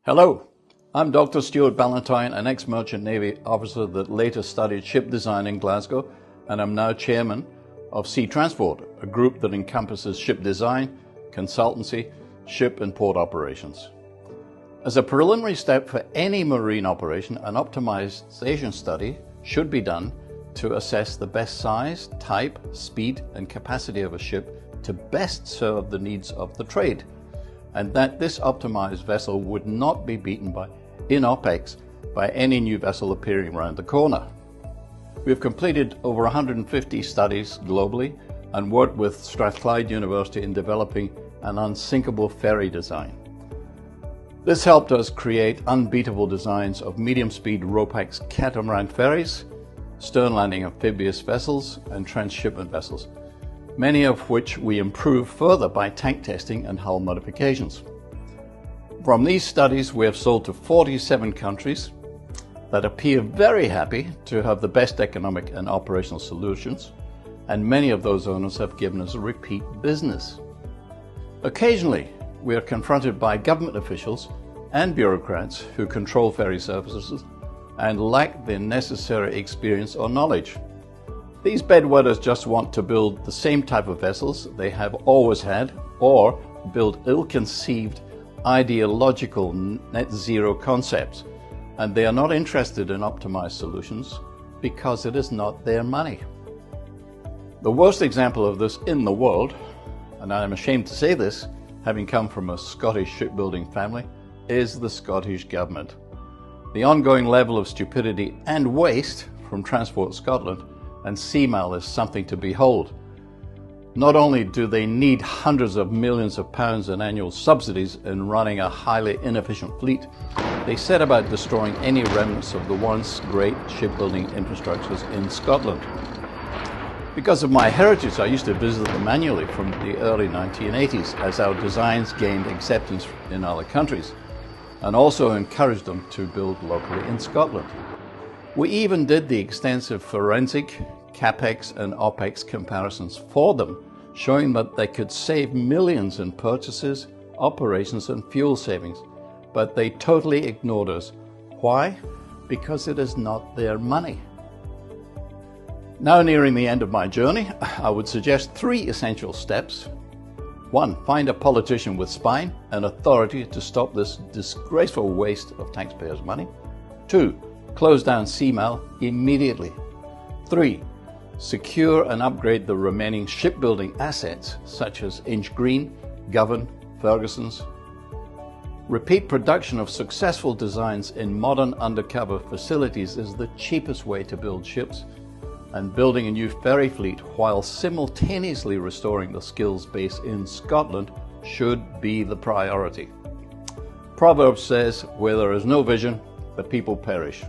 Hello, I'm Dr. Stewart Ballantyne, an ex-merchant Navy officer that later studied ship design in Glasgow, and I'm now chairman of Sea Transport, a group that encompasses ship design, consultancy, ship and port operations. As a preliminary step for any marine operation, an optimization study should be done to assess the best size, type, speed and capacity of a ship to best serve the needs of the trade, and that this optimized vessel would not be beaten in OPEX by any new vessel appearing around the corner. We have completed over 150 studies globally and worked with Strathclyde University in developing an unsinkable ferry design. This helped us create unbeatable designs of medium-speed RoPax catamaran ferries, stern-landing amphibious vessels and transshipment vessels, many of which we improved further by tank testing and hull modifications. From these studies, we have sold to 47 countries that appear very happy to have the best economic and operational solutions, and many of those owners have given us a repeat business. Occasionally, we are confronted by government officials and bureaucrats who control ferry services and lack the necessary experience or knowledge. These bedwetters just want to build the same type of vessels they have always had, or build ill-conceived, ideological net zero concepts, and they are not interested in optimized solutions because it is not their money. The worst example of this in the world, and I am ashamed to say this, having come from a Scottish shipbuilding family, is the Scottish Government. The ongoing level of stupidity and waste from Transport Scotland and CMAL is something to behold. Not only do they need hundreds of millions of pounds in annual subsidies in running a highly inefficient fleet, they set about destroying any remnants of the once great shipbuilding infrastructures in Scotland. Because of my heritage, I used to visit them annually from the early 1980s as our designs gained acceptance in other countries, and also encouraged them to build locally in Scotland. We even did the extensive forensic, CapEx and OPEX comparisons for them, showing that they could save millions in purchases, operations and fuel savings, but they totally ignored us. Why? Because it is not their money. Now nearing the end of my journey, I would suggest 3 essential steps. 1. Find a politician with spine and authority to stop this disgraceful waste of taxpayers' money. 2. Close down CMAL immediately. 3. Secure and upgrade the remaining shipbuilding assets such as Inch Green, Govan, Ferguson's. Repeat production of successful designs in modern undercover facilities is the cheapest way to build ships, and building a new ferry fleet while simultaneously restoring the skills base in Scotland should be the priority. Proverbs says, where there is no vision, the people perish.